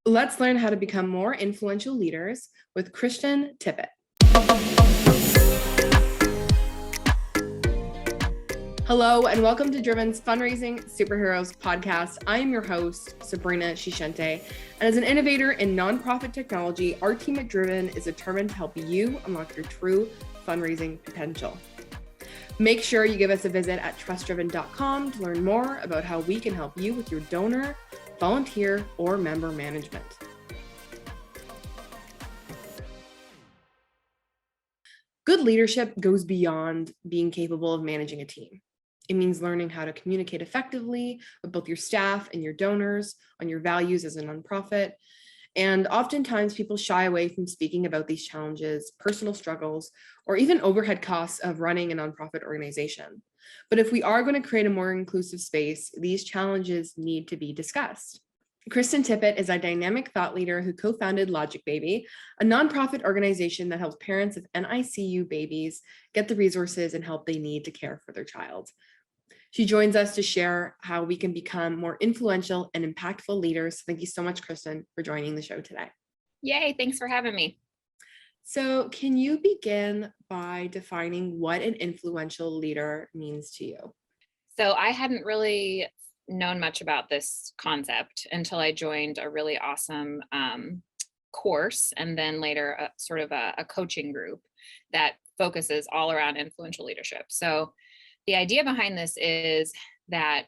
Let's learn how to become more influential leaders with Kristen Tippit. Hello, and welcome to Driven's Fundraising Superheroes podcast. I am your host, Sabrina Shishente, and as an innovator in nonprofit technology, our team at Driven is determined to help you unlock your true fundraising potential. Make sure you give us a visit at trustdriven.com to learn more about how we can help you with your donor, volunteer, or member management. Good leadership goes beyond being capable of managing a team. It means learning how to communicate effectively with both your staff and your donors on your values as a nonprofit. And oftentimes people shy away from speaking about these challenges, personal struggles, or even overhead costs of running a nonprofit organization. But if we are going to create a more inclusive space, these challenges need to be discussed. Kristen Tippit is a dynamic thought leader who co-founded Logic Baby, a nonprofit organization that helps parents of NICU babies get the resources and help they need to care for their child. She joins us to share how we can become more influential and impactful leaders. Thank you so much, Kristen, for joining the show today. Yay, thanks for having me. So can you begin by defining what an influential leader means to you? So I hadn't really known much about this concept until I joined a really awesome course, and then later a coaching group that focuses all around influential leadership. So the idea behind this is that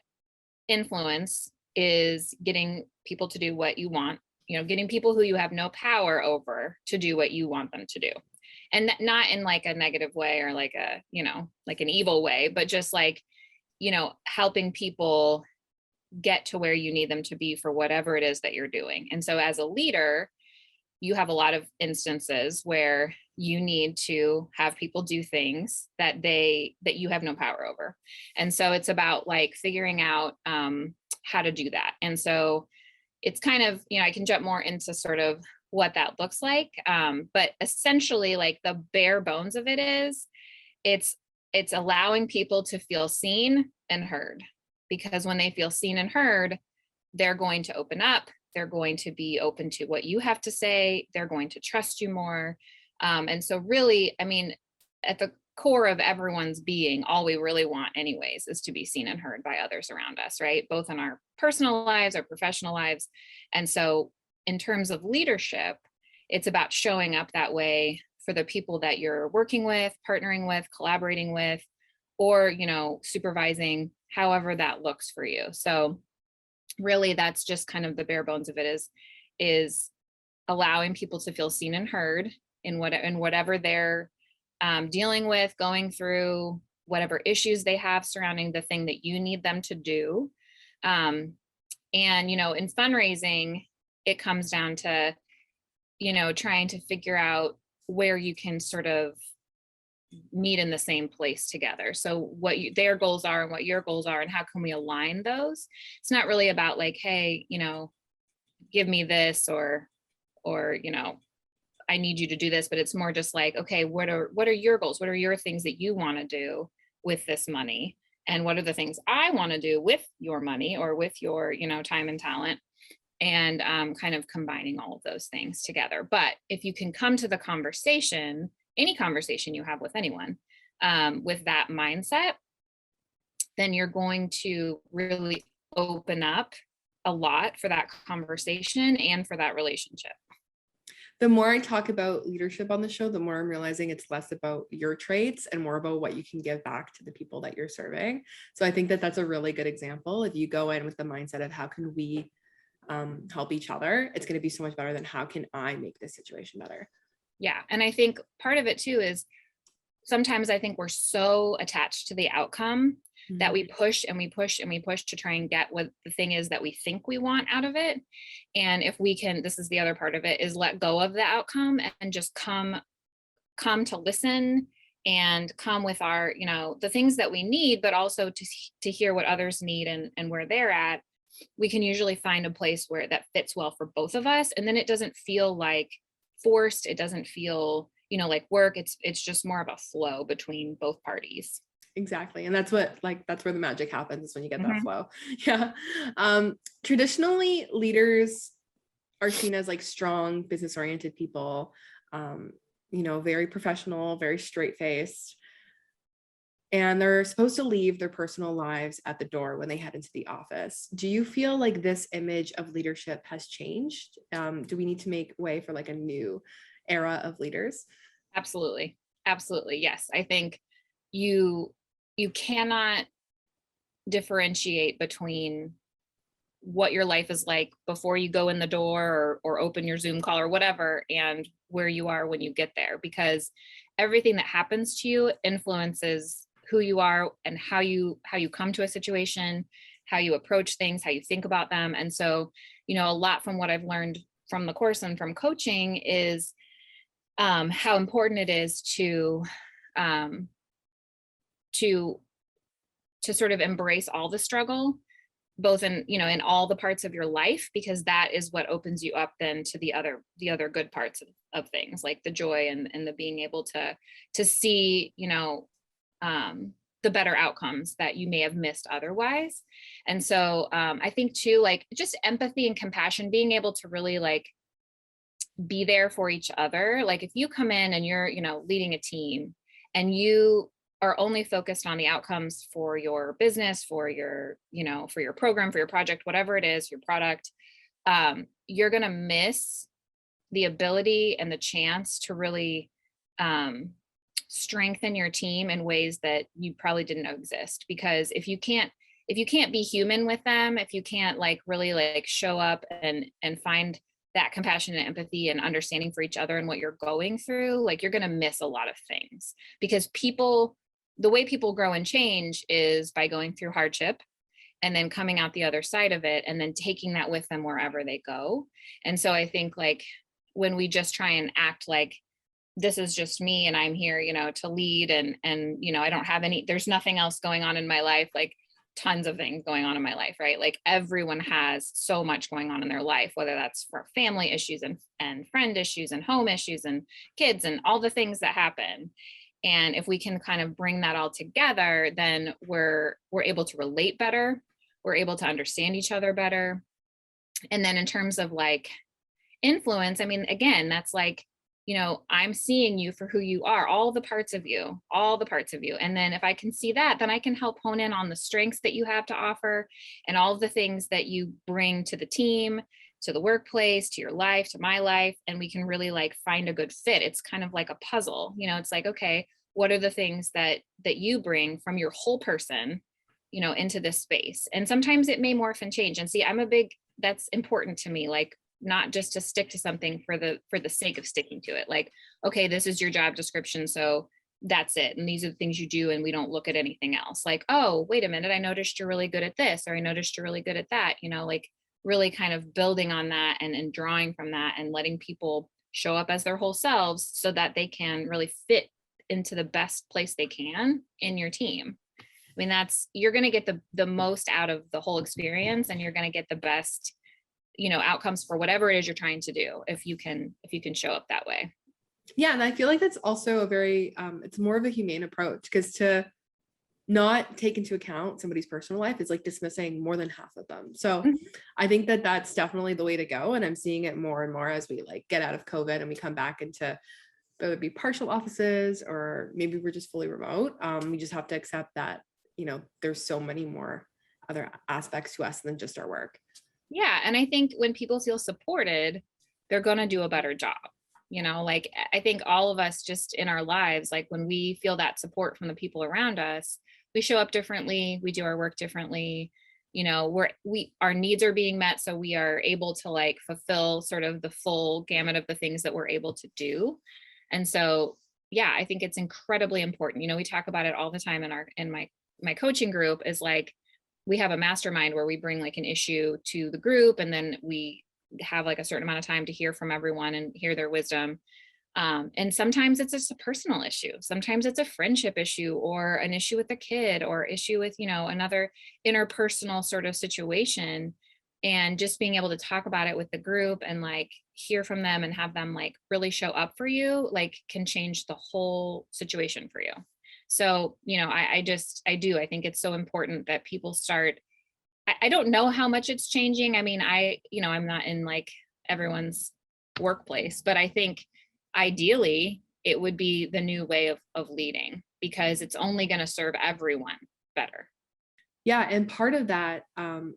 influence is getting people to do what you want, getting people who you have no power over to do what you want them to do. And not in like a negative way or like like an evil way, but just like, helping people get to where you need them to be for whatever it is that you're doing. And so as a leader, you have a lot of instances where you need to have people do things that you have no power over. And so it's about like figuring out how to do that. And so it's kind of, I can jump more into sort of what that looks like. But essentially like the bare bones of it is it's allowing people to feel seen and heard, because when they feel seen and heard, they're going to open up. They're going to be open to what you have to say. They're going to trust you more. And so really, at the core of everyone's being, all we really want anyways is to be seen and heard by others around us, right? Both in our personal lives, our professional lives. And so in terms of leadership, it's about showing up that way for the people that you're working with, partnering with, collaborating with, or, supervising, however that looks for you. So really that's just kind of the bare bones of it is allowing people to feel seen and heard in whatever they're dealing with, going through, whatever issues they have surrounding the thing that you need them to do. And, in fundraising, it comes down to, trying to figure out where you can sort of meet in the same place together. So what their goals are and what your goals are, and how can we align those? It's not really about like, hey, give me this or, I need you to do this, but it's more just like, okay, what are your goals? What are your things that you want to do with this money? And what are the things I want to do with your money or with your, time and talent? And kind of combining all of those things together. But if you can come to the conversation, any conversation you have with anyone, with that mindset, then you're going to really open up a lot for that conversation and for that relationship. The more I talk about leadership on the show, the more I'm realizing it's less about your traits and more about what you can give back to the people that you're serving. So I think that that's a really good example. If you go in with the mindset of how can we help each other, it's going to be so much better than how can I make this situation better. Yeah. And I think part of it too is sometimes I think we're so attached to the outcome that we push and we push and we push to try and get what the thing is that we think we want out of it. And if we can, this is the other part of it, is let go of the outcome and just come to listen and come with our, the things that we need, but also to hear what others need and where they're at. We can usually find a place where that fits well for both of us. And then it doesn't feel like forced. It doesn't feel, like work. It's just more of a flow between both parties. Exactly. And that's where the magic happens, when you get that flow. Yeah. Traditionally, leaders are seen as like strong business oriented people, very professional, very straight faced. And they're supposed to leave their personal lives at the door when they head into the office. Do you feel like this image of leadership has changed? Do we need to make way for like a new era of leaders? Absolutely. Absolutely. Yes. I think you cannot differentiate between what your life is like before you go in the door or open your Zoom call or whatever, and where you are when you get there, because everything that happens to you influences who you are and how you come to a situation, how you approach things, how you think about them. And so, a lot from what I've learned from the course and from coaching is how important it is um, to sort of embrace all the struggle, both in all the parts of your life, because that is what opens you up then to the other good parts of things, like the joy and the being able to see the better outcomes that you may have missed otherwise. And so I think too, like, just empathy and compassion, being able to really like be there for each other. Like, if you come in and you're leading a team and you are only focused on the outcomes for your business, for your for your program, for your project, whatever it is, your product, you're going to miss the ability and the chance to really strengthen your team in ways that you probably didn't know exist. Because if you can't be human with them, if you can't like really like show up and find that compassion and empathy and understanding for each other and what you're going through, like, you're going to miss a lot of things. Because the way people grow and change is by going through hardship and then coming out the other side of it and then taking that with them wherever they go. And so I think, like, when we just try and act like this is just me and I'm here, to lead, and I don't have there's nothing else going on in my life, like tons of things going on in my life, right? Like, everyone has so much going on in their life, whether that's for family issues and friend issues and home issues and kids and all the things that happen. And if we can kind of bring that all together, then we're able to relate better. We're able to understand each other better. And then in terms of like influence, I mean, again, that's like, I'm seeing you for who you are, all the parts of you, all the parts of you. And then if I can see that, then I can help hone in on the strengths that you have to offer and all of the things that you bring to the team, to the workplace, to your life, to my life. And we can really like find a good fit. It's kind of like a puzzle, it's like, okay, what are the things that you bring from your whole person, into this space? And sometimes it may morph and change. And see, that's important to me. Like, not just to stick to something for the sake of sticking to it. Like, okay, this is your job description, so that's it. And these are the things you do. And we don't look at anything else. Like, oh, wait a minute, I noticed you're really good at this, or I noticed you're really good at that, like really kind of building on that and drawing from that and letting people show up as their whole selves so that they can really fit into the best place they can in your team. I mean, you're going to get the most out of the whole experience, and you're going to get the best outcomes for whatever it is you're trying to do if you can show up that way. Yeah, and I feel like that's also a very it's more of a humane approach, because to not take into account somebody's personal life is like dismissing more than half of them. So I think that that's definitely the way to go, and I'm seeing it more and more as we like get out of COVID and we come back into whether it be partial offices or maybe we're just fully remote. We just have to accept that there's so many more other aspects to us than just our work. Yeah. And I think when people feel supported, they're going to do a better job. Like, I think all of us just in our lives, like when we feel that support from the people around us, we show up differently. We do our work differently. Our needs are being met. So we are able to like fulfill sort of the full gamut of the things that we're able to do. And so, yeah, I think it's incredibly important. We talk about it all the time in my coaching group, is like, we have a mastermind where we bring like an issue to the group, and then we have like a certain amount of time to hear from everyone and hear their wisdom. And sometimes it's just a personal issue. Sometimes it's a friendship issue, or an issue with the kid, or issue with, another interpersonal sort of situation. And just being able to talk about it with the group and like hear from them and have them like really show up for you, like, can change the whole situation for you. So, I think it's so important that people start. I don't know how much it's changing. I mean, I'm not in like everyone's workplace. But I think ideally it would be the new way of leading, because it's only going to serve everyone better. Yeah, and part of that,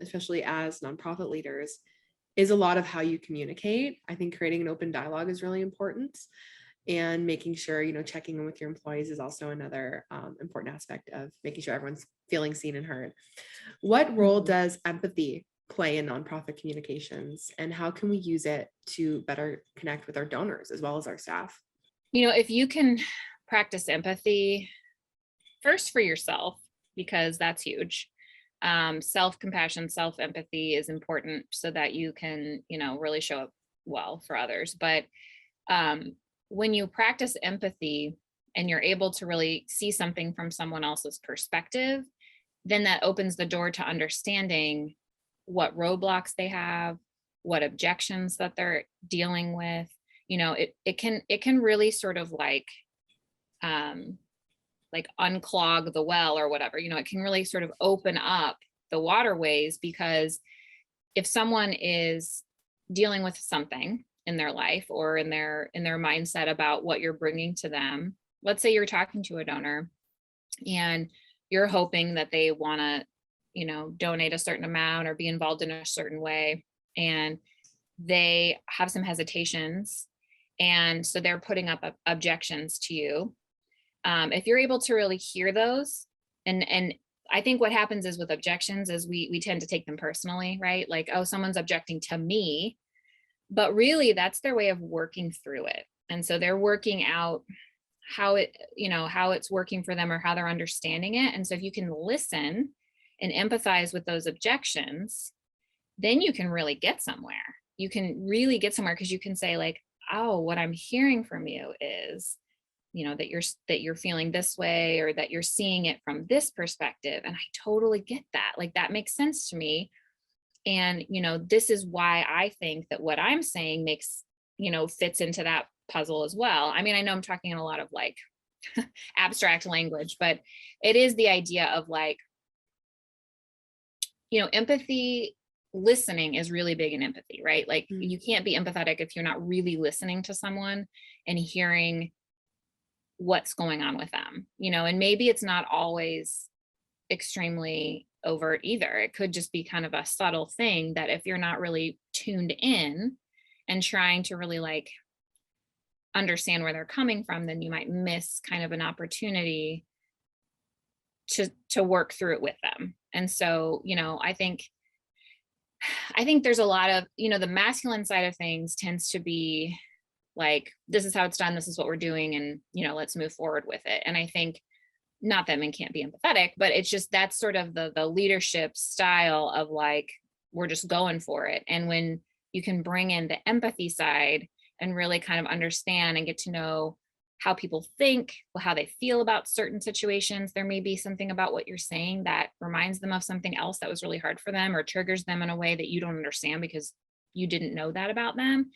especially as nonprofit leaders, is a lot of how you communicate. I think creating an open dialogue is really important, and making sure, checking in with your employees is also another important aspect of making sure everyone's feeling seen and heard. What role does empathy play in nonprofit communications, and how can we use it to better connect with our donors as well as our staff? If you can practice empathy first for yourself, because that's huge. Self-compassion, self-empathy is important so that you can, really show up well for others. But when you practice empathy and you're able to really see something from someone else's perspective, then that opens the door to understanding what roadblocks they have, what objections that they're dealing with. It can really sort of like unclog the well or whatever. It can really sort of open up the waterways, because if someone is dealing with something in their life or in their mindset about what you're bringing to them, let's say you're talking to a donor and you're hoping that they want to, donate a certain amount or be involved in a certain way, and they have some hesitations, and so they're putting up objections to you. If you're able to really hear those, and I think what happens is with objections is we tend to take them personally, right? Like, oh, someone's objecting to me, but really that's their way of working through it. And so they're working out how it's working for them, or how they're understanding it. And so if you can listen and empathize with those objections, then you can really get somewhere. You can really get somewhere, because you can say like, oh, what I'm hearing from you is, that you're feeling this way, or that you're seeing it from this perspective. And I totally get that. Like, that makes sense to me. And, this is why I think that what I'm saying makes, fits into that puzzle as well. I mean, I know I'm talking in a lot of like abstract language, but it is the idea of like, empathy. Listening is really big in empathy, right? Like, you can't be empathetic if you're not really listening to someone and hearing what's going on with them, and maybe it's not always extremely overt either. It could just be kind of a subtle thing that if you're not really tuned in and trying to really like understand where they're coming from, then you might miss kind of an opportunity to work through it with them. And so, I think there's a lot of, the masculine side of things tends to be like, this is how it's done, this is what we're doing, and, let's move forward with it. And I think, not that men can't be empathetic, but it's just, that's sort of the leadership style of like, we're just going for it. And when you can bring in the empathy side and really kind of understand and get to know how people think, how they feel about certain situations, there may be something about what you're saying that reminds them of something else that was really hard for them, or triggers them in a way that you don't understand because you didn't know that about them.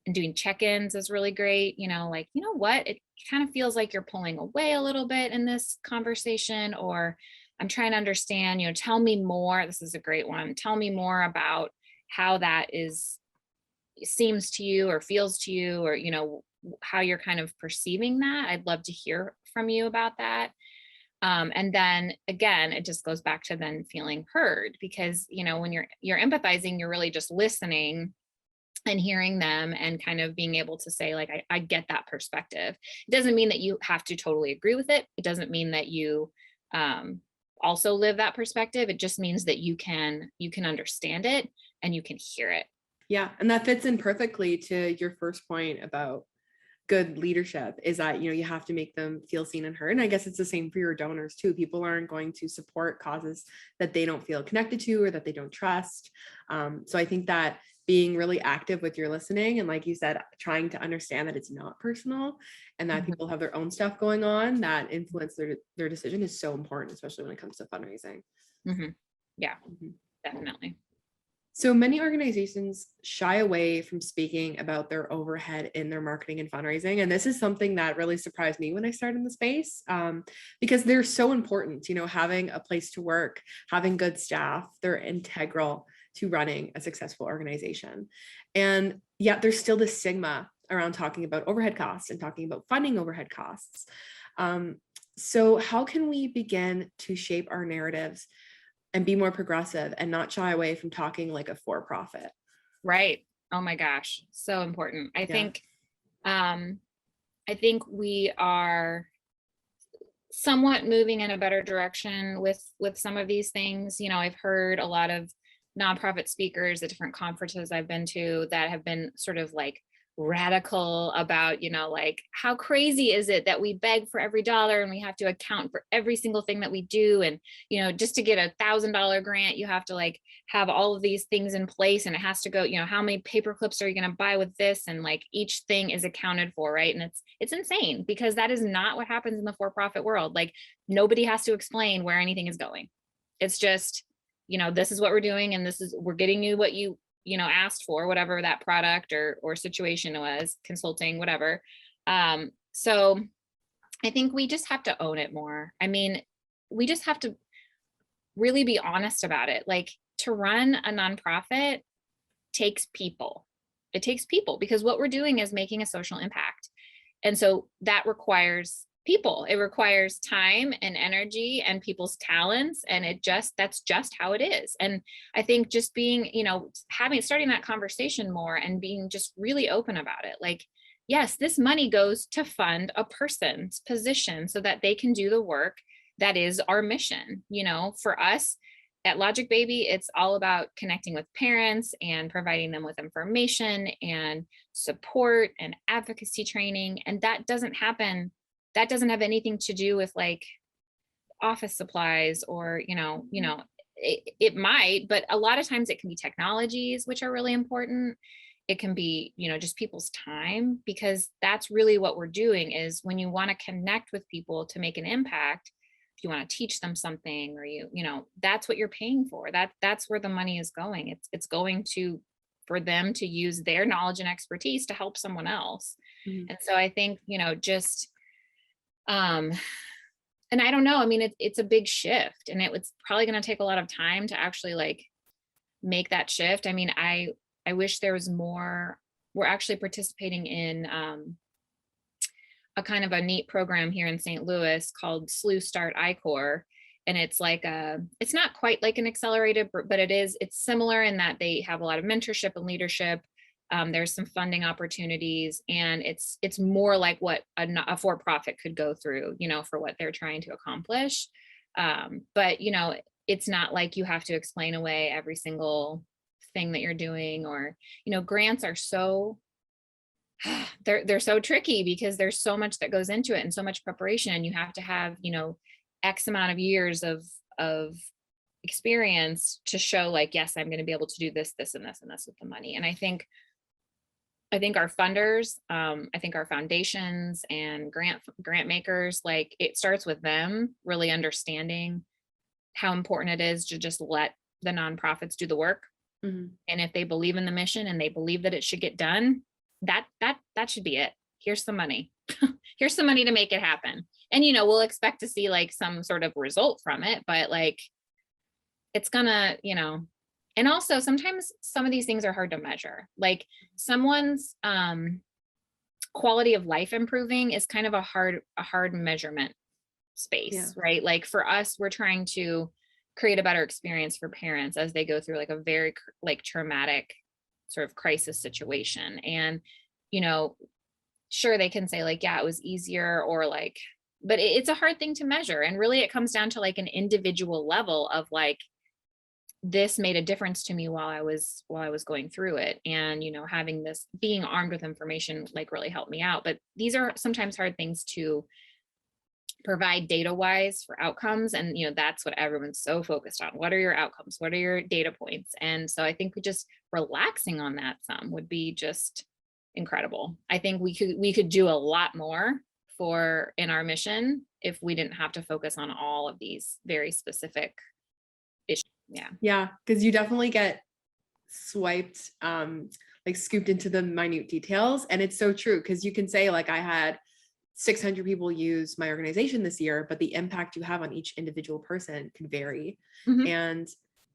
And doing check-ins is really great. Like, what, it kind of feels like you're pulling away a little bit in this conversation, or I'm trying to understand, tell me more. This is a great one. Tell me more about how that seems to you or feels to you, or, how you're kind of perceiving that. I'd love to hear from you about that. And then again, it just goes back to then feeling heard, because, when you're empathizing, you're really just listening and hearing them and kind of being able to say like, I get that perspective. It doesn't mean that you have to totally agree with it. It doesn't mean that you also live that perspective. It just means that you can understand it and you can hear it. Yeah, and that fits in perfectly to your first point about good leadership, is that, you have to make them feel seen and heard. And I guess it's the same for your donors too. People aren't going to support causes that they don't feel connected to or that they don't trust. So I think that being really active with your listening, and like you said, trying to understand that it's not personal and that people have their own stuff going on that influence their decision, is so important, especially when it comes to fundraising. Yeah, definitely. So many organizations shy away from speaking about their overhead in their marketing and fundraising. And this is something that really surprised me when I started in the space, because they're so important. Having a place to work, having good staff, they're integral to running a successful organization. And yeah, there's still this stigma around talking about overhead costs and talking about funding overhead costs. So how can we begin to shape our narratives and be more progressive and not shy away from talking like a for-profit? Right. Oh my gosh. So important. Yeah. I think we are somewhat moving in a better direction with some of these things. You know, I've heard a lot of nonprofit speakers at different conferences I've been to that have been sort of like radical about, you know, like how crazy is it that we beg for every dollar and we have to account for every single thing that we do. And, you know, just to get $1,000 grant, you have to like have all of these things in place, and it has to go, you know, how many paper clips are you going to buy with this? And like each thing is accounted for, right? And it's insane, because that is not what happens in the for-profit world. Like nobody has to explain where anything is going. It's just, you know, this is what we're doing, and we're getting you what you know, asked for, whatever that product or situation was, consulting, whatever. So I think we just have to own it more. I mean, we just have to really be honest about it. Like, to run a nonprofit takes people. It takes people, because what we're doing is making a social impact. And so that requires people. It requires time and energy and people's talents. And that's just how it is. And I think just being, you know, starting that conversation more and being just really open about it. Like, yes, this money goes to fund a person's position so that they can do the work that is our mission. You know, for us at Logic Baby, it's all about connecting with parents and providing them with information and support and advocacy training. And that doesn't have anything to do with like office supplies or, it might, but a lot of times it can be technologies, which are really important. It can be, you know, just people's time, because that's really what we're doing is when you want to connect with people to make an impact, if you want to teach them something, or you know, that's what you're paying for. That's where the money is going. It's going to, for them to use their knowledge and expertise to help someone else. Mhm. And so I think, you know, just, and I don't know, I mean, it's a big shift, and it's probably going to take a lot of time to actually like make that shift. I mean, I wish there was more. We're actually participating in a kind of a neat program here in St. Louis called SLU Start I-Corps. And it's like it's not quite like an accelerated, but it's similar in that they have a lot of mentorship and leadership. There's some funding opportunities, and it's more like what a for-profit could go through, you know, for what they're trying to accomplish. But, you know, it's not like you have to explain away every single thing that you're doing, or, you know, grants are so, they're so tricky because there's so much that goes into it and so much preparation, and you have to have, you know, X amount of years of experience to show like, yes, I'm going to be able to do this, this, and this, and this with the money. And I think our funders, I think our foundations and grant makers, like it starts with them really understanding how important it is to just let the nonprofits do the work. Mhm. And if they believe in the mission and they believe that it should get done, that should be it. Here's some money. Here's some money to make it happen. And, you know, we'll expect to see like some sort of result from it, but like, it's gonna, you know, and also sometimes some of these things are hard to measure. Like someone's quality of life improving is kind of a hard measurement space, Yeah. right? Like for us, we're trying to create a better experience for parents as they go through like a very like traumatic sort of crisis situation. And, you know, sure, they can say like, yeah, it was easier, or like, but it's a hard thing to measure. And really it comes down to like an individual level of like, this made a difference to me while I was going through it. And, you know, having this, being armed with information like really helped me out. But these are sometimes hard things to provide data wise for outcomes. And, you know, that's what everyone's so focused on. What are your outcomes? What are your data points? And so I think just relaxing on that some would be just incredible. I think we could do a lot more in our mission if we didn't have to focus on all of these very specific issues. Yeah. Yeah, because you definitely get swiped, like scooped into the minute details. And it's so true, because you can say like, I had 600 people use my organization this year, but the impact you have on each individual person can vary. Mhm. And,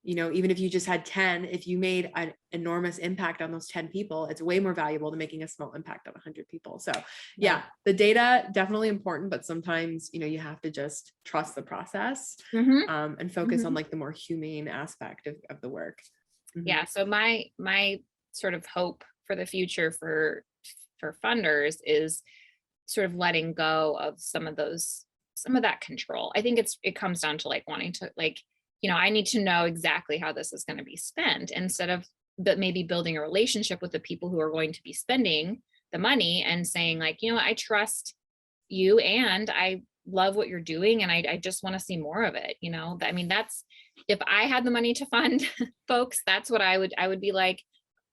even if you just had 10, if you made an enormous impact on those 10 people, it's way more valuable than making a small impact on 100 people. So yeah, the data definitely important, but sometimes, you have to just trust the process and focus on like the more humane aspect of the work. Yeah. So my sort of hope for the future for funders is sort of letting go of some of that control. I think it comes down to like wanting to like, I need to know exactly how this is going to be spent instead of maybe building a relationship with the people who are going to be spending the money and saying like, I trust you and I love what you're doing and I just want to see more of it. I mean, that's, if I had the money to fund folks, that's what I would be like,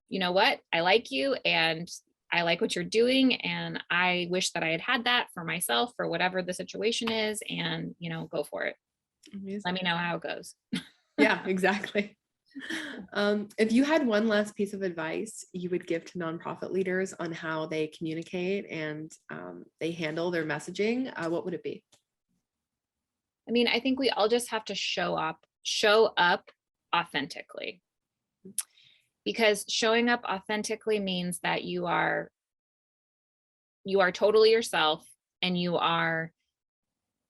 you know what, I like you and I like what you're doing. And I wish that I had that for myself, for whatever the situation is, and, go for it. Amazing. Let me know how it goes. Yeah, exactly. If you had one last piece of advice you would give to nonprofit leaders on how they communicate and they handle their messaging, what would it be? I mean, I think we all just have to show up authentically, because showing up authentically means that you are totally yourself and you are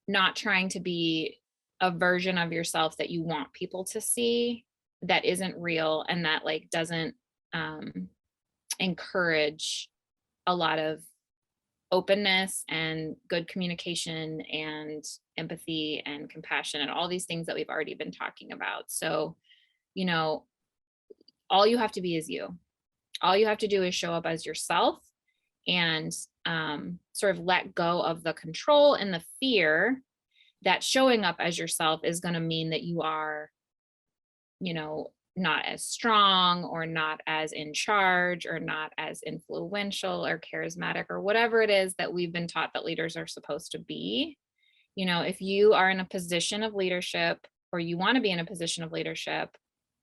not trying to be a version of yourself that you want people to see that isn't real and that like doesn't encourage a lot of openness and good communication and empathy and compassion and all these things that we've already been talking about. So, all you have to be is you. All you have to do is show up as yourself and sort of let go of the control and the fear that showing up as yourself is going to mean that you are, not as strong or not as in charge or not as influential or charismatic or whatever it is that we've been taught that leaders are supposed to be. If you are in a position of leadership or you want to be in a position of leadership,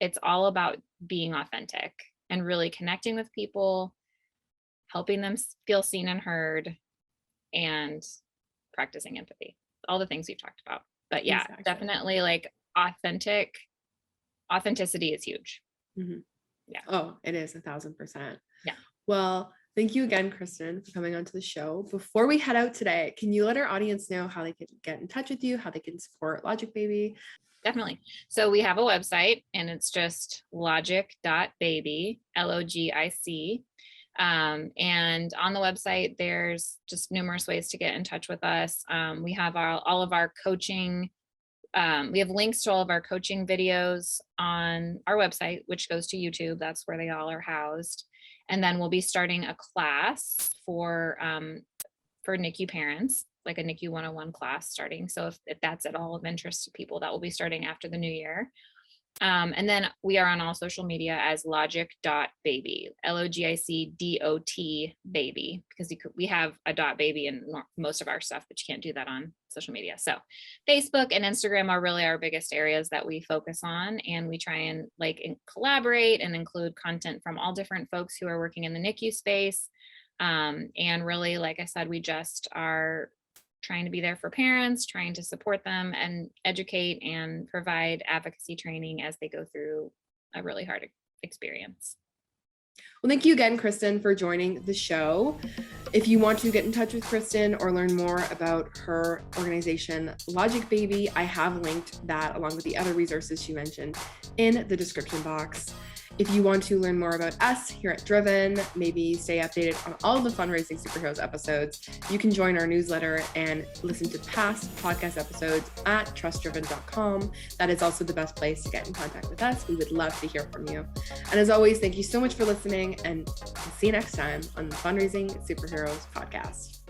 it's all about being authentic and really connecting with people, helping them feel seen and heard, and practicing empathy. All the things we've talked about. But yeah, exactly. Definitely like authenticity is huge. Mm-hmm. Yeah. Oh, it is 1,000%. Yeah. Well, thank you again, Kristen, for coming onto the show. Before we head out today, can you let our audience know how they can get in touch with you, how they can support Logic Baby? Definitely. So we have a website and it's just logic.baby, LOGIC. And on the website, there's just numerous ways to get in touch with us. We have all of our coaching. We have links to all of our coaching videos on our website, which goes to YouTube. That's where they all are housed. And then we'll be starting a class for NICU parents, like a NICU 101 class starting. So if that's at all of interest to people, that will be starting after the new year. And then we are on all social media as logic.baby, LOGIC DOT baby, because we have a .baby in most of our stuff, but you can't do that on social media. So Facebook and Instagram are really our biggest areas that we focus on, and we try and collaborate and include content from all different folks who are working in the NICU space. And really, like I said, we just are trying to be there for parents, trying to support them and educate and provide advocacy training as they go through a really hard experience. Well, thank you again, Kristen, for joining the show. If you want to get in touch with Kristen or learn more about her organization, Logic Baby, I have linked that along with the other resources she mentioned in the description box. If you want to learn more about us here at Driven, maybe stay updated on all of the Fundraising Superheroes episodes, you can join our newsletter and listen to past podcast episodes at trustdriven.com. That is also the best place to get in contact with us. We would love to hear from you. And as always, thank you so much for listening, and see you next time on the Fundraising Superheroes podcast.